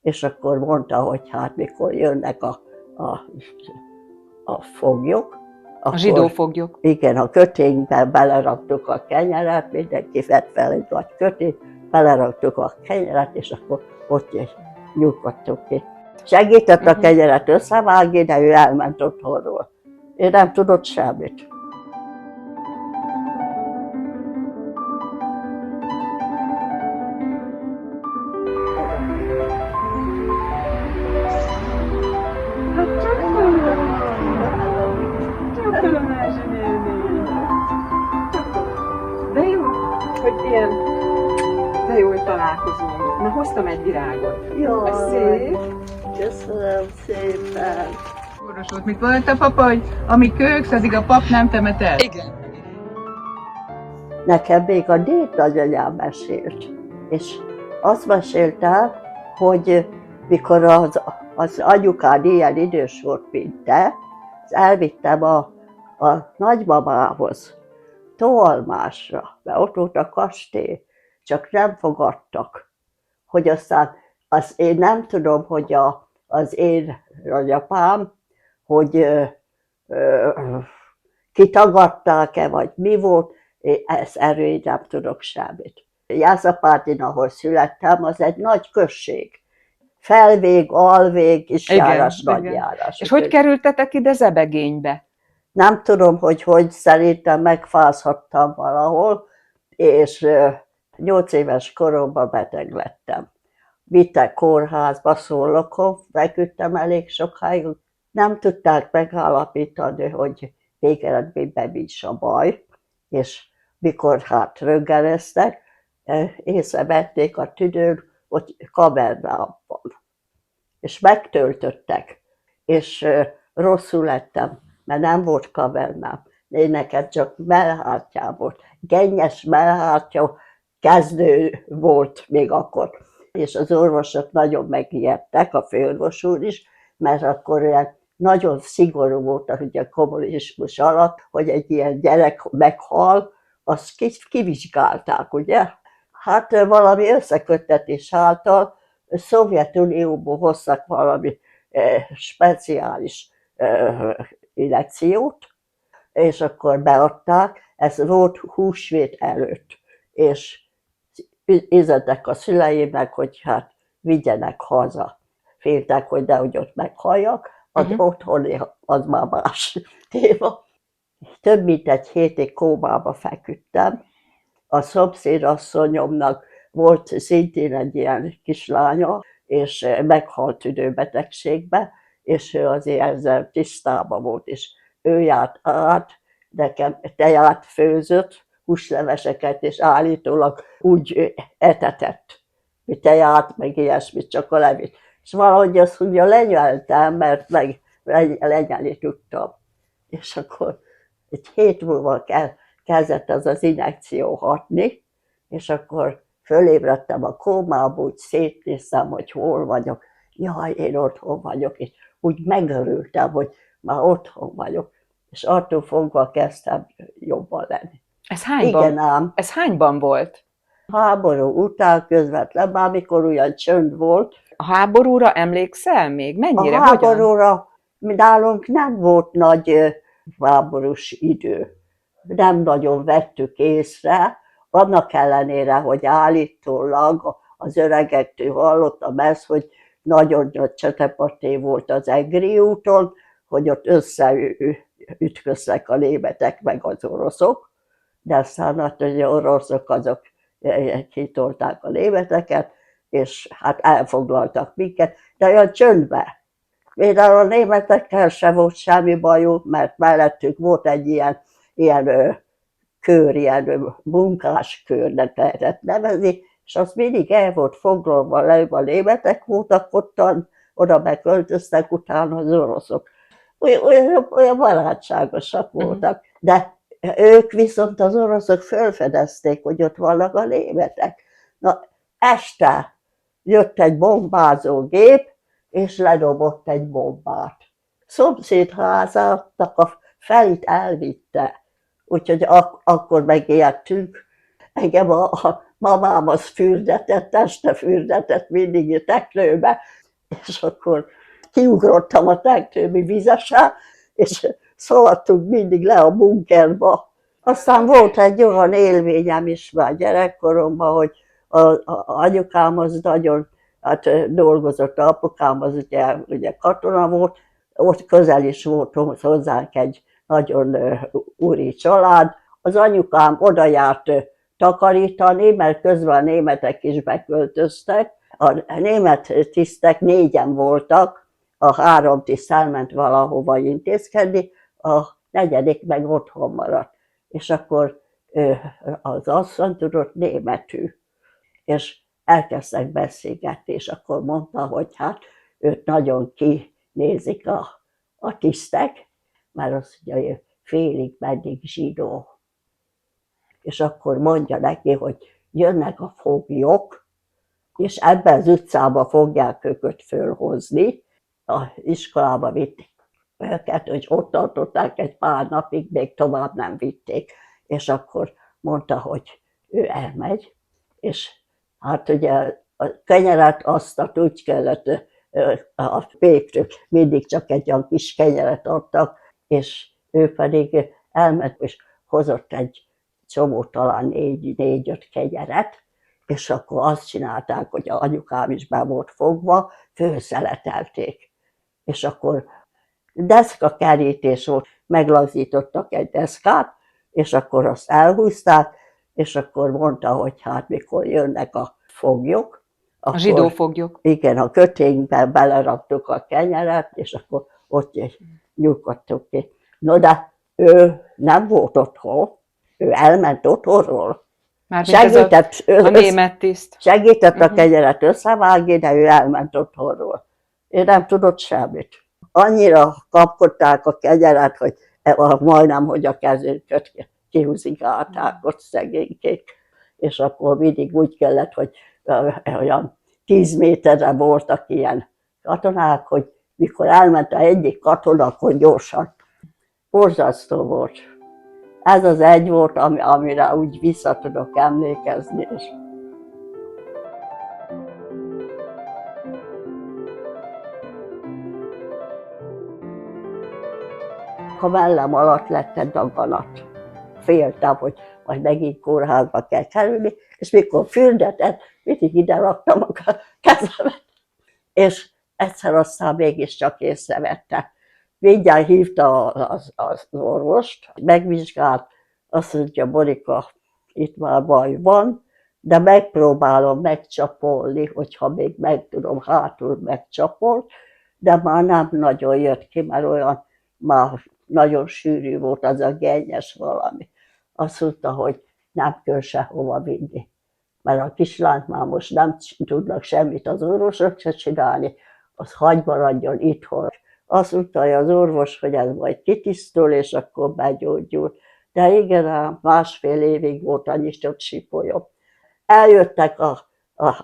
és akkor mondta, hogy hát mikor jönnek a, a foglyok, A zsidó akkor foglyok. igen, a köténybe beleraktuk a kenyeret, mindenki vett fel egy nagy kötényt, beleraktuk a kenyeret, és akkor ott nyugodtunk ki. Segített a kenyeret összevágni, de ő elment otthonról. Én nem tudott semmit. De jó, hogy ilyen, de jó, hogy találkozunk. Na, hoztam egy virágot. Jaj, Ez szép. köszönöm szépen. Orvosod, mit mondta a papa, hogy amíg kőksz, addig a pap nem temet el? Igen. Nekem még a dédnagyanyám mesélt, és azt mesélte, hogy mikor az anyukád ilyen idős volt, mint te, elvittem a nagymamához, Toalmásra, mert ott volt a kastély, csak nem fogadtak. Hogy aztán én nem tudom, hogy az én nagyapám, hogy kitagadták-e, vagy mi volt, erről én nem tudok semmit. Jászapátin, ahol születtem, az egy nagy község. Felvég, alvég, kisjárás, nagyjárás. És hogy kerültetek ide Zebegénybe? Nem tudom, hogy szerintem megfázhattam valahol, és 8 éves koromban beteg lettem. Vittek kórházba Szolnokon, feküdtem elég sokáig. Nem tudták megállapítani, hogy végeredményben mi is a baj, és mikor hát röntgeneztek, észrevették a tüdőn, hogy kavernám van. És megtöltöttek, és rosszul lettem, mert nem volt kavernám. Én neked csak mellhártyám volt. Gennyes mellhártya, kezdő volt még akkor. És az orvosok nagyon megijedtek, a főorvos úr is, mert akkor olyan nagyon szigorú volt a kommunizmus alatt, hogy egy ilyen gyerek meghal, azt kivizsgálták, ugye? Hát valami összeköttetés által Szovjetunióból hoztak valami speciális injekciót, és akkor beadták, ez volt húsvét előtt, és üzentek a szüleimnek, hogy hát vigyenek haza. Féltek, hogy nehogy ott meghalljak, az otthoni, az már más téma. Több mint egy hétig kómába feküdtem. A szomszédasszonyomnak volt szintén egy ilyen kislánya, és meghalt tüdőbetegségbe, és ő azért ezzel tisztában volt, és ő járt át, nekem teját főzött, húsleveseket, és állítólag úgy etetett, hogy teját, meg ilyesmit, csak a levét. És valahogy azt ugye lenyeltem, mert meg lenyelni tudtam. És akkor egy hét múlva kezdett az injekció hatni, és akkor fölébredtem a kómából, úgy szétnéztem, hogy hol vagyok. Jaj, én otthon vagyok, és úgy megörültem, hogy már otthon vagyok. És attól fogva kezdtem jobban lenni. Ez hányban? Igen ám. Ez hányban volt? Háború után közvetlen, már mikor olyan csönd volt. A háborúra emlékszel még? Mennyire? A háborúra nálunk nem volt nagy háborús idő. Nem nagyon vettük észre, annak ellenére, hogy állítólag az öregektől hallottam ezt, hogy nagyon nagy csetepaté volt az Egri úton, hogy ott összeütköztek a németek meg az oroszok, de aztán hát az oroszok azok kitolták a németeket, és hát elfoglaltak minket, de olyan csöndben. Például a németekkel sem volt semmi bajuk, mert mellettük volt egy ilyen kör, ilyen munkáskörnek lehetett nevezni, és az mindig el volt foglalva, a németek voltak ottan, oda beköltöztek utána az oroszok. Olyan barátságosak voltak, de ők viszont az oroszok felfedezték, hogy ott vannak a németek. Na, este jött egy bombázó gép, és ledobott egy bombát. Szomszéd házának a felét elvitte, úgyhogy akkor megijedtünk. Engem mamám az fürdetett, este fürdetett mindig a teknőbe, és akkor kiugrottam a teknőbi vizesre, és szaladtunk mindig le a bunkerba. Aztán volt egy olyan élményem is már gyerekkoromban, hogy anyukám az nagyon dolgozott, apukám az ugye katona volt, ott közel is volt hozzánk egy nagyon úri család. Az anyukám oda járt takarítani, mert közben a németek is beköltöztek. A német tisztek 4-en voltak, a 3 tiszt elment valahova intézkedni, a 4. meg otthon maradt. És akkor az asszony tudott németül, és elkezdtek beszélgetni, és akkor mondta, hogy hát őt nagyon kinézik a tisztek, mert az ugye félig meddig zsidó. És akkor mondja neki, hogy jönnek a foglyok, és ebben az utcába fogják őket fölhozni. A iskolába vitték őket, hogy ott tartották egy pár napig, még tovább nem vitték. És akkor mondta, hogy ő elmegy, és hát ugye a kenyeret azt úgy kellett, a pékről mindig csak egy olyan kis kenyeret adtak, és ő pedig elment, és hozott egy csomó, talán 4-5 kenyeret, és akkor azt csinálták, hogy a anyukám is be volt fogva, főszeletelték. És akkor deszkakerítés volt, meglazítottak egy deszkát, és akkor azt elhúzták, és akkor mondta, hogy hát mikor jönnek a foglyok. A zsidó foglyok. Igen, a köténkbe beleraktuk a kenyeret, és akkor ott nyugodtunk ki. No, de ő nem volt otthon, ő elment otthonról. Segített, a német tiszt. Segített a kenyeret összevágni, de ő elment otthonról. Ő nem tudott semmit. Annyira kapkodták a kenyeret, hogy majdnem, hogy a kezünket kihúzigálták ott szegénykék. És akkor mindig úgy kellett, hogy olyan 10 méterre voltak ilyen katonák, hogy mikor elment a egyik katona, akkor gyorsan. Borzasztó volt. Ez az egy volt, amire úgy vissza tudok emlékezni. A mellem alatt lett egy daganat. Féltem, hogy majd megint kórházba kell kerülni, és mikor fürdetett, mindig ide raktam a kezemet. És egyszer aztán mégiscsak észrevette. Mindjárt hívta az orvost, megvizsgált, azt mondja, Monika, itt már baj van, de megpróbálom megcsapolni, hogyha még meg tudom, hátul megcsapol, de már nem nagyon jött ki, mert olyan már nagyon sűrű volt az a gennyes valami. Azt mondta, hogy nem kell sehova vinni, mert a kislányt már most nem tudnak semmit az orvosok se csinálni, az hagy maradjon itthon. Azt mondta az orvos, hogy ez majd kitisztul, és akkor begyógyul. De igen, 1,5 évig volt annyi csak sipolyom. Eljöttek a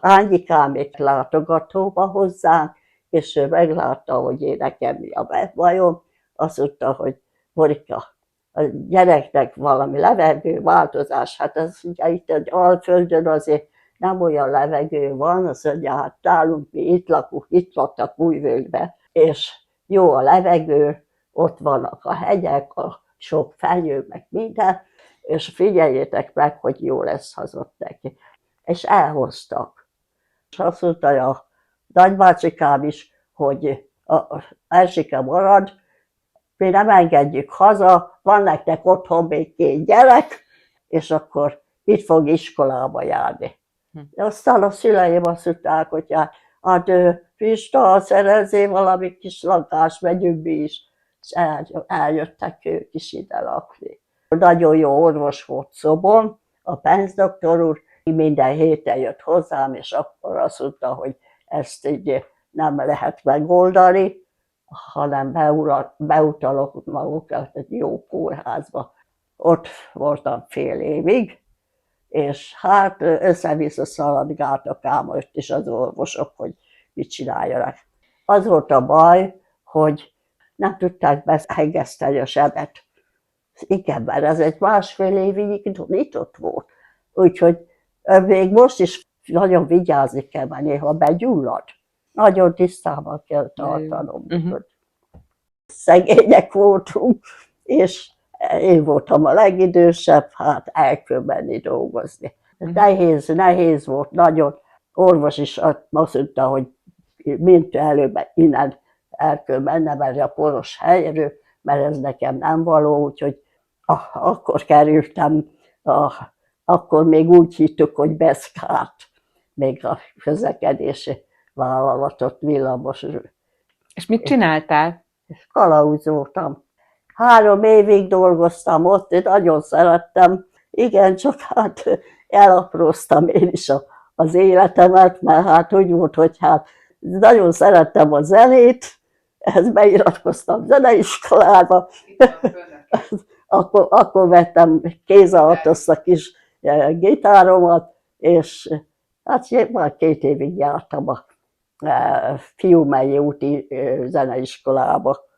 ányikámék látogatóba hozzánk, és ő meglátta, hogy én nekem mi a bajom. Azt mondta, hogy Morika, a gyereknek valami levegőváltozás, hát ez ugye itt egy Alföldön azért nem olyan levegő van, azt mondja, hát nálunk mi itt lakunk, itt laktak Újvölgyben, és jó a levegő, ott vannak a hegyek, a sok fenyő, meg minden, és figyeljétek meg, hogy jó lesz hazott neki. És elhoztak. És azt mondta a nagybácsikám is, hogy Erzsike marad, mi nem engedjük haza, van nektek otthon még 2 gyerek, és akkor itt fog iskolába járni. De aztán a szüleim azt mondták, hogy hát Pista, szerezzél valami kis lakást, megyünk mi is. És eljöttek ők is ide lakni. Nagyon jó orvos volt Szobon, a Penz doktor úr, minden héten jött hozzám, és akkor azt mondta, hogy ezt így nem lehet megoldani, hanem beutalok magukat egy jó kórházba. Ott voltam fél évig, és hát össze-vissza szaladgáltak ám ott is az orvosok, hogy mit csináljanak. Az volt a baj, hogy nem tudták behegeszteni a sebet. Igen, mert ez egy 1,5 évig nyitott volt. Úgyhogy Még most is nagyon vigyázni kell, mert néha begyullad. Nagyon tisztában kell tartanom. Szegények voltunk, és én voltam a legidősebb, hát el kell menni dolgozni. Nehéz volt, nagyon. Orvos is azt mondta, hogy mint előbb innen el kell mennem erre a poros helyről, mert ez nekem nem való, úgyhogy akkor kerültem, akkor még úgy hittük, hogy Beszkárt, még a közlekedési vállalatot, villamos. És mit csináltál? Kalauzoltam. 3 évig dolgoztam ott, én nagyon szerettem. Igen, csak hát elapróztam én is az életemet, mert hát úgy volt, hogy hát nagyon szerettem a zenét, ezt beiratkoztam zeneiskolába, akkor vettem kéz alatt azt a kis gitáromat, és hát már 2 évig jártam a Fiumei úti zeneiskolába.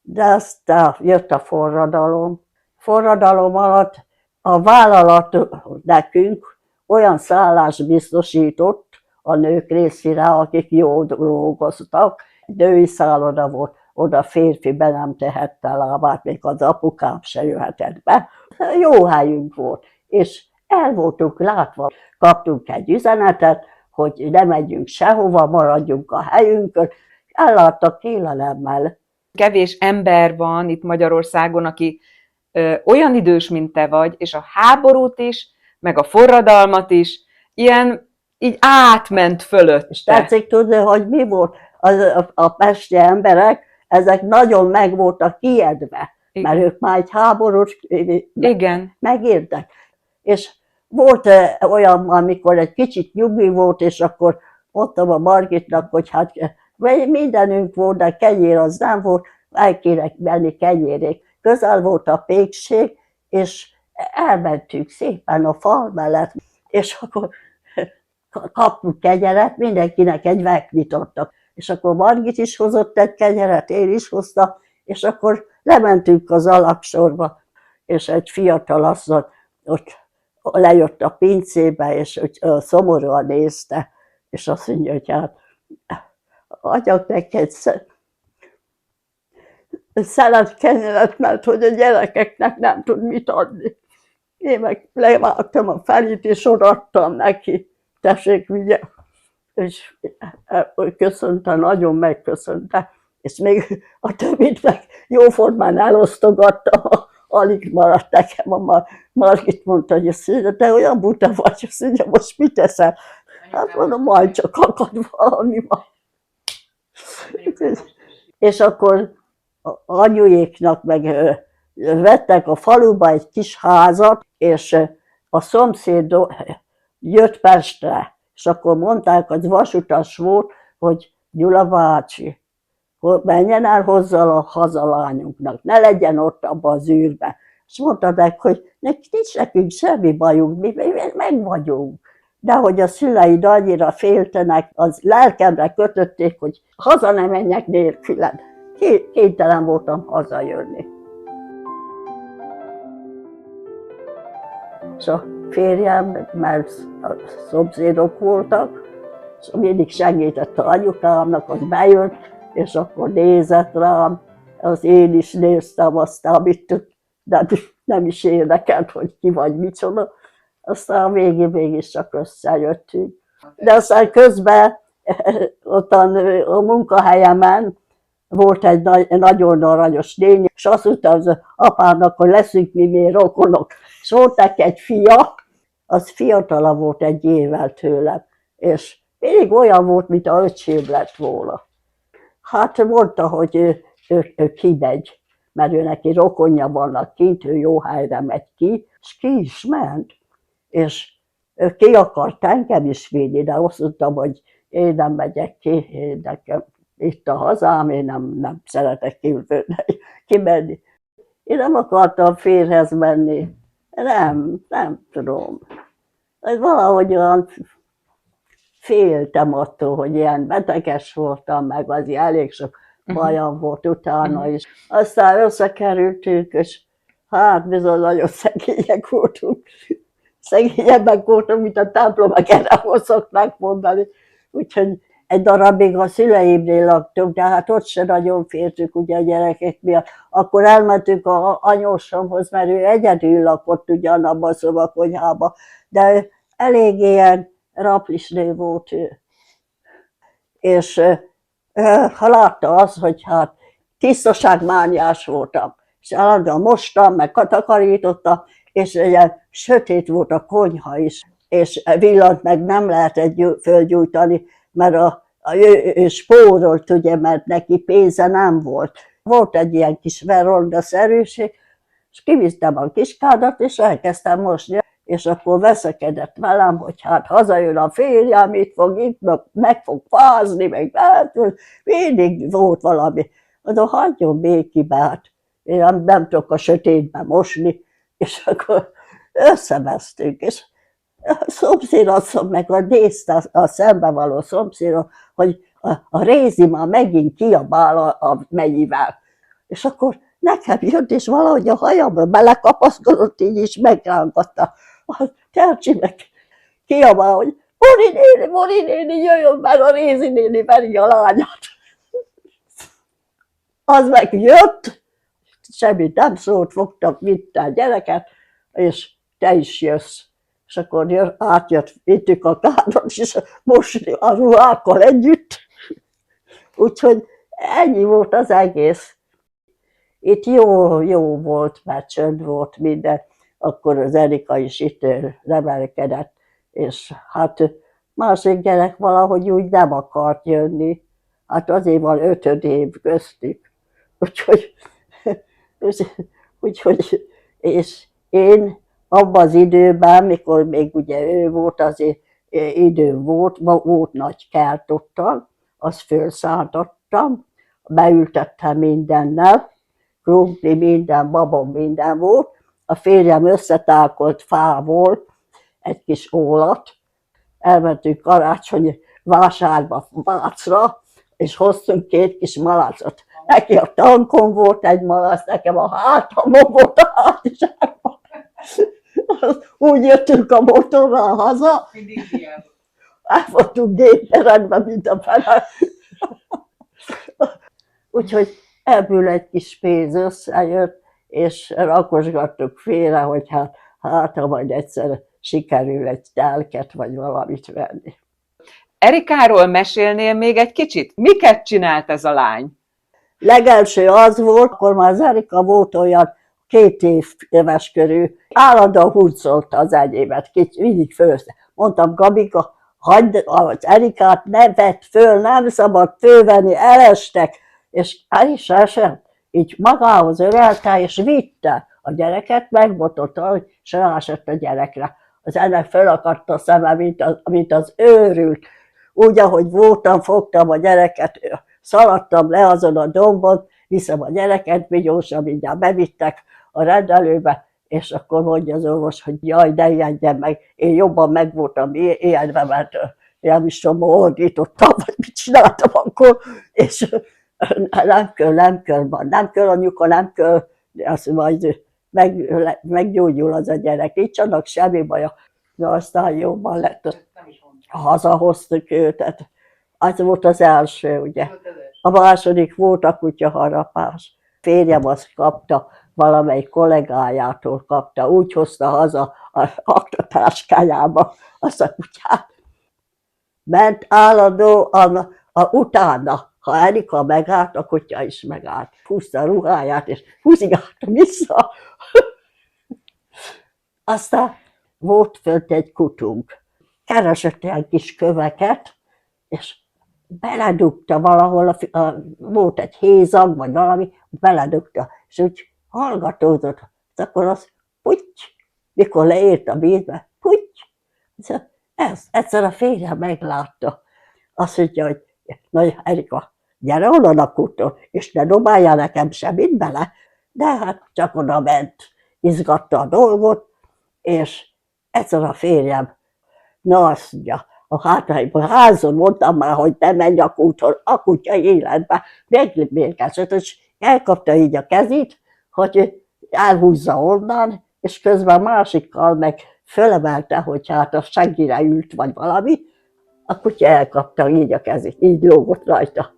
De aztán jött a forradalom. Forradalom alatt a vállalat nekünk olyan szállást biztosított a nők részére, akik jól dolgoztak. Női szálloda volt, oda férfi be nem tehette lábát, még az apukám se jöhetett be. Jó helyünk volt, és el voltunk látva. Kaptunk egy üzenetet, hogy ne megyünk sehova, maradjunk a helyünkön. Elláttak élelemmel. Kevés ember van itt Magyarországon, aki olyan idős, mint te vagy, és a háborút is, meg a forradalmat is, így átment fölötte. És tetszik tudni, hogy mi volt? A pesti emberek, ezek nagyon meg voltak ijedve, mert ők már egy háborút megértek. És volt olyan, amikor egy kicsit nyugi volt, és akkor mondtam a Margitnak, hogy hát mindenünk volt, de kenyér az nem volt, el kéne menni kenyérék. Közel volt a pékség, és elmentünk szépen a fal mellett, és akkor kaptunk kenyeret, mindenkinek egy veklit adtak. És akkor Margit is hozott egy kenyeret, én is hoztam, és akkor lementünk az alaksorba, és egy fiatal asszony ott lejött a pincébe, és szomorúan nézte, és azt mondja, hogy hát adjak neki egy szelet kenyeret, mert hogy a gyerekeknek nem tud mit adni. Én meg levágtam a felét, és odaadtam neki. Tessék, vigye. És köszönte, nagyon megköszönte. És még a többit meg jóformán elosztogattam, alig maradt nekem. A Margit mondta, hogy azt te olyan buta vagy, azt mondja, most mit teszel? Hát mondom, majd csak akad valami. És akkor anyujéknak meg vettek a faluba egy kis házat, és a szomszéd jött Pestre, és akkor mondták, hogy vasutas volt, hogy Gyula bácsi, menjen el hozzá a hazalányunknak, ne legyen ott abban az űrben. És mondták, hogy nincs nekünk semmi bajunk, mi meg vagyunk. De hogy a szüleid annyira féltenek, az lelkemre kötötték, hogy haza ne menjek nélküled. Kénytelen voltam hazajönni. És a férjem, mert a szomszédok voltak, és mindig segített a anyukámnak, az bejött, és akkor nézett rám, az én is néztem azt, amit nem is érdekelt, hogy ki vagy micsoda. Aztán a végén mégis csak összejöttünk. De aztán közben ottan a munkahelyemen volt egy nagyon aranyos néni, és azt mondta az apámnak, hogy leszünk mi még rokonok. És volt neki egy fia, az fiatalabb volt 1 évvel tőlem, és mindig olyan volt, mint a öcsém lett volna. Hát mondta, hogy ő kimegy, mert ő neki rokonja vannak kint, ő jó helyre megy ki, és ki is ment. És ő ki akart engem is vinni, de azt mondtam, hogy én nem megyek ki, nekem itt a hazám, én nem szeretek kimenni. Én nem akartam férhez menni, nem tudom. Valahogy olyan féltem attól, hogy ilyen beteges voltam, meg az elég sok bajom volt utána is. Aztán összekerültünk, és hát bizony nagyon szegények voltunk. szegényebbek voltunk, mint a templomak, erre szokták mondani. Úgyhogy egy darabig a szüleimnél laktunk, de hát ott se nagyon fértük ugye a gyerekek miatt. Akkor elmentünk a anyósomhoz, mert ő egyedül lakott ugyanabban a szobakonyhában, de ő elég ilyen raplisnő volt ő. És ha látta az, hogy hát tisztaságmániás voltam, és állandóan mostam, meg takarítottam, és ilyen sötét volt a konyha is, és villant meg nem lehetett fölgyújtani, mert ő spórolt, ugye, mert neki pénze nem volt. Volt egy ilyen kis verondaszerűség, és kivittem a kiskádat, és elkezdtem mosni, és akkor veszekedett velem, hogy hát hazajön a férjem, itt fog, itt meg fog fázni, meg mindig volt valami. Mondom, hagyjon békibe, hát én nem tudok a sötétben mosni, és akkor összevesztünk, és a szomszédasszony meg nézte a szembevaló szomszédom, hogy a Rézi már megint kiabál a mennyivel. És akkor nekem jött, és valahogy a hajamba belekapaszkodott, így is megrángatta. A Tercsi meg kiabál, hogy Mori néni, jöjjön meg, a Rézi néni veri a lányát. Az meg jött, semmit nem szólt, fogtak, vitte a gyereket, és te is jössz. És akkor átjött, vittük a kádat, és mosni a ruhákkal együtt. Úgyhogy ennyi volt az egész. Itt jó volt, mert csönd volt minden. Akkor az Erika is itt nevelkedett, és hát másik gyerek valahogy úgy nem akart jönni. Hát azért van 5 év köztük. Úgyhogy és én abban az időben, mikor még ugye ő volt, azért időm volt nagy kert ottan, azt fölszálltattam, beültettem mindennel, krumpli minden, babom minden volt, a férjem összetákolt fából egy kis ólat, elmentünk karácsonyi vásárba Vácra, és hoztunk 2 kis malacot. Neki a tankon volt egy malac, nekem a hátamon volt a hátizsákban. Úgy jöttünk a motorral haza, el voltunk géperedben, mint a fele. Úgyhogy ebből egy kis pénz összejött, és rakosgattuk félre, hogy hát ha majd egyszer sikerül egy telket, vagy valamit venni. Erikáról mesélnél még egy kicsit? Miket csinált ez a lány? Legelső az volt, akkor már az Erika volt olyan 2 éves körül, állandóan hurcolta az enyémet, mindig fölsze. Mondtam, Gabika, hagyd az Erikát, ne vedd föl, nem szabad fölvenni, elestek, és el is esett. Így magához ölelte, és vitte a gyereket, megbototta, hogy se rásett a gyerekre. Az ennek fölakadt a szeme, mint az őrült. Úgy, ahogy voltam, fogtam a gyereket, szaladtam le azon a dombon, viszem a gyereket, gyorsan mindjárt bevittek a rendelőbe, és akkor mondja az orvos, hogy jaj, ne ijedjen meg, én jobban meg voltam ijedve, mert nem is tudom, ordítottam, vagy mit csináltam akkor, és nem kell anyuka, nem kell, azt majd meggyógyul az a gyerek, nincs annak semmi baja. De aztán jobban lett, hazahoztuk őt, az volt az első, ugye. A második volt a kutyaharapás. Férjem azt kapta, valamelyik kollégájától kapta, úgy hozta haza az aktatáskájába azt a kutyát. Ment állandóan utána, ha Erika megállt, a kutya is megállt. Húzta a ruháját, és húzigálta vissza. Aztán volt fönt egy kutunk. Keresett ilyen kis köveket, és beledugta valahol, volt egy hézag, vagy valami, beledugta, és úgy hallgatózott. Akkor az puty, mikor leért a vízbe, puty. Egyszer a férjem meglátta. Azt mondja, hogy na Erika, gyere onnan a kútól, és ne dobálja nekem semmit bele. De hát csak oda ment, izgatta a dolgot, és egyszer a férjem, na azt mondja, a házon mondtam már, hogy ne menj a kúton, a kutya életbe, megmérgezett, és elkapta így a kezét, hogy elhúzza onnan, és közben másikkal meg fölemelte, hogy hát a seggire ült vagy valami, a kutya elkapta így a kezét, így lógott rajta.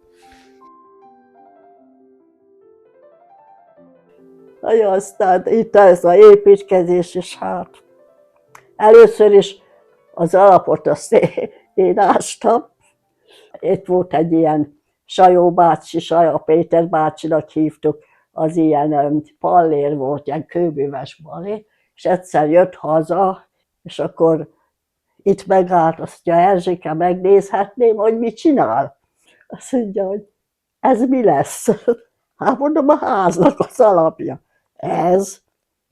Aztán itt ez az építkezés, és hát először is az alapot azt én ástam. Itt volt egy ilyen Sajó bácsi, Saja Péter bácsinak hívtuk, az ilyen pallér volt, ilyen kőműves pallér, és egyszer jött haza, és akkor itt megállt, azt mondja, Erzsike, megnézhetném, hogy mit csinál? Azt mondja, hogy ez mi lesz? Hát mondom, a háznak az alapja. Ez?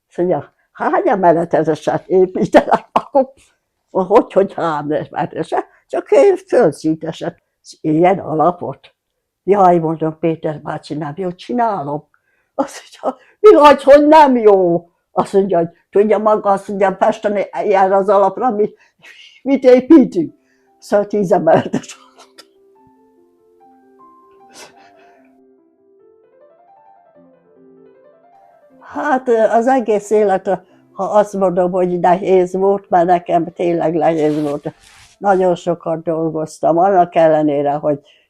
Azt mondja, hány emeleteset építenek, akkor hogy hány emeleteset? Csak én földszíteset. Ilyen alapot? Jaj, mondom, Péter bácsi, nem jó, csinálom. Azt mondja, mi vagy, hogy nem jó? Azt mondja, hogy tudja maga, azt mondja, Pesten ilyen az alapra, mit építünk? Szóval 10 emeletes. Hát az egész élet, ha azt mondom, hogy nehéz volt, mert nekem tényleg nehéz volt. Nagyon sokat dolgoztam, annak ellenére,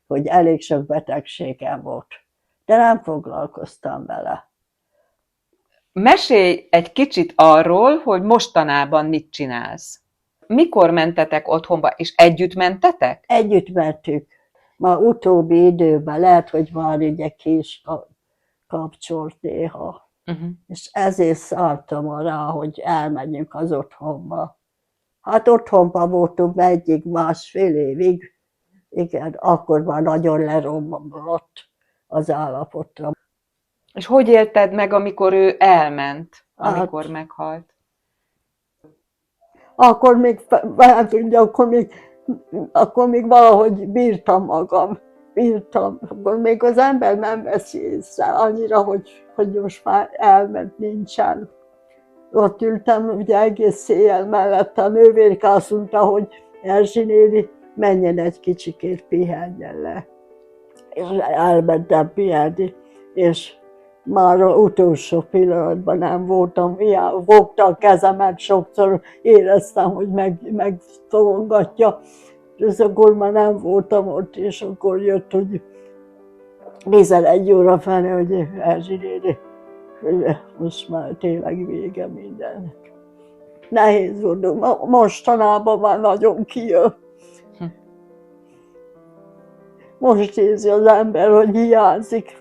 hogy elég sok betegségem volt. De nem foglalkoztam vele. Mesélj egy kicsit arról, hogy mostanában mit csinálsz. Mikor mentetek otthonba, és együtt mentetek? Együtt mentünk. Ma utóbbi időben lehet, hogy már ugye ki is kapcsolt néha. És ezért szálltam rá, hogy elmenjünk az otthonba. Hát otthonban voltunk egyik másfél évig. Igen, akkor már nagyon leromlott az állapotra. És hogy élted meg, amikor ő elment, amikor meghalt? Akkor még, akkor még valahogy bírtam magam. Akkor még az ember nem veszi észre annyira, hogy most már elment, nincsen. Ott ültem ugye egész éjjel mellette, a nővérke azt mondta, hogy Erzsi néni, menjen egy kicsikét, pihenjen le. És elmentem pihenni, és már az utolsó pillanatban nem voltam, fogta a kezemet, sokszor éreztem, hogy megszorongatja, és akkor már nem voltam ott, és akkor jött, hogy 11 óra felé, hogy Erzsi néni, most már tényleg vége mindennek. Nehéz volt, mostanában már nagyon kijön. Most érzi az ember, hogy hiányzik.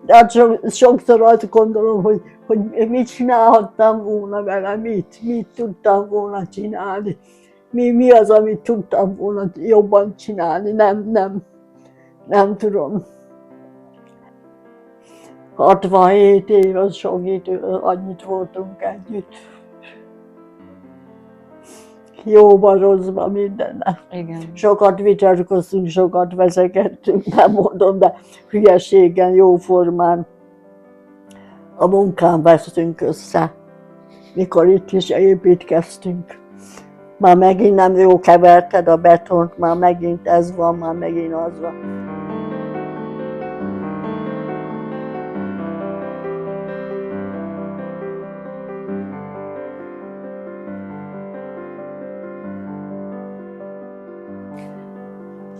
De hát sokszor azt gondolom, hogy mit csinálhattam volna vele, mit tudtam volna csinálni. Mi az, amit tudtam volna jobban csinálni, nem tudom. 67 év, az sok idő, annyit voltunk együtt. Jóban, rosszban, mindennek. Igen. Sokat vitatkoztunk, sokat veszekedtünk, nem mondom, de hülyeségen, jóformán a munkán vesztünk össze, mikor itt is építkeztünk. Már megint nem jó keverted a betont, már megint ez van, már megint az van.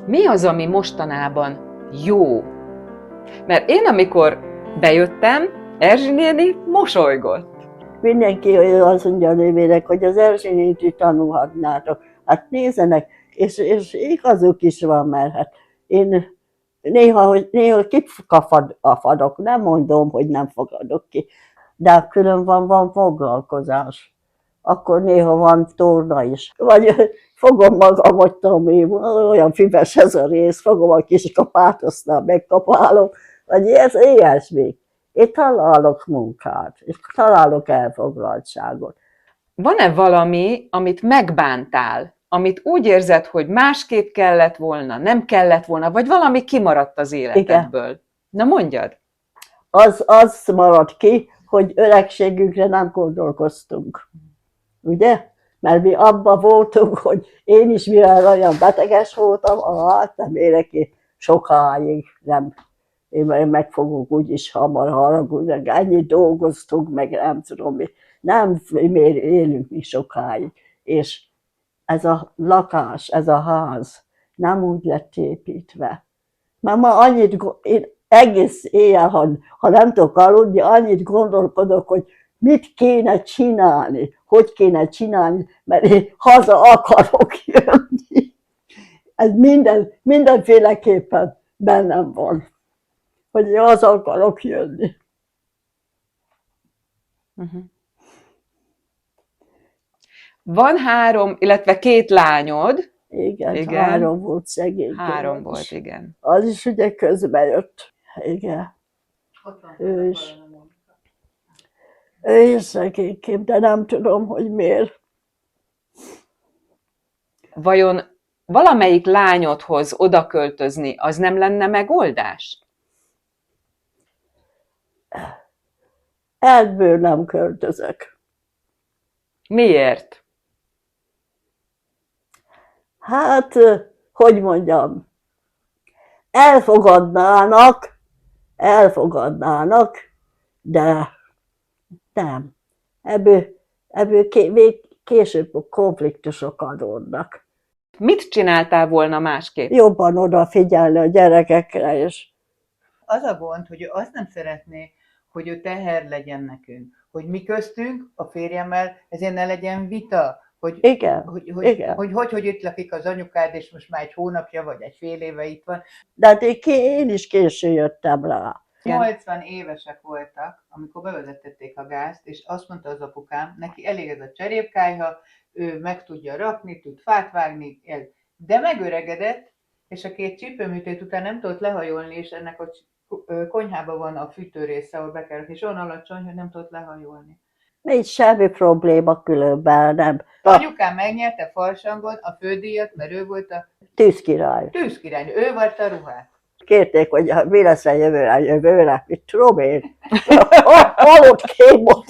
Mi az, ami mostanában jó? Mert én, amikor bejöttem, Erzsi néni mosolygott. Mindenki azt mondja a nővérek, hogy az Erzsi nénit tanulhatnátok. Hát nézzenek, és igazuk is van, mert hát én néha kifakadok, nem mondom, hogy nem fogadok ki, de külön van foglalkozás. Akkor néha van torna is. Vagy fogom magam, hogy tudom én, olyan füves ez a rész, fogom a kis kapát, aztán megkapálom, vagy ez ilyesmi. Én találok munkát, és találok elfoglaltságot. Van-e valami, amit megbántál, amit úgy érzed, hogy másképp kellett volna, nem kellett volna, vagy valami kimaradt az életedből? Igen. Na mondjad! Az maradt ki, hogy öregségünkre nem gondolkoztunk. Ugye? Mert mi abban voltunk, hogy én is mivel olyan beteges voltam, nem érek én sokáig, nem. Én meg fogok úgyis hamar haragudni, ennyit dolgoztunk, meg nem tudom mi. nem élünk mi sokáig. És ez a lakás, ez a ház nem úgy lett építve. Mert ma én egész éjjel, ha nem tudok aludni, annyit gondolkodok, hogy mit kéne csinálni, hogy kéne csinálni, mert én haza akarok jönni. Ez mindenféleképpen bennem van, hogy én haza akarok jönni. Van 3, illetve 2 lányod. Igen, Igen. 3 volt szegény. 3 volt, igen. Az is ugye közben jött. Igen. Ő is szegénykém, de nem tudom, hogy miért. Vajon valamelyik lányodhoz oda költözni, az nem lenne megoldás? Ebből nem költözök. Miért? Hát, hogy mondjam, elfogadnának, de nem. Ebből később konfliktusok adódnak. Mit csináltál volna másképp? Jobban odafigyelni a gyerekekre, és Az a gond, hogy ő azt nem szeretné, hogy ő teher legyen nekünk. Hogy mi köztünk, a férjemmel, ezért ne legyen vita. igen. Hogy itt lakik az anyukád, és most már egy hónapja, vagy egy fél éve itt van. De hát én is későn jöttem rá. Igen. 80 évesek voltak, amikor bevezetették a gázt, és azt mondta az apukám, neki elég ez a cserépkályha, ő meg tudja rakni, tud fát vágni, de megöregedett, és a 2 csípőműtét után nem tudott lehajolni, és ennek a konyhában van a fűtőrésze, ahol be kell rakni, és olyan alacsony, hogy nem tudott lehajolni. Nincs semmi probléma különben, nem. Anyukám megnyerte Farsangon a fődíjat, mert ő volt a Tűzkirály. tűzkirály, ő volt a ruhát. Kérték, hogy mi lesz a jövőre, mit tudom én. Halott kémot.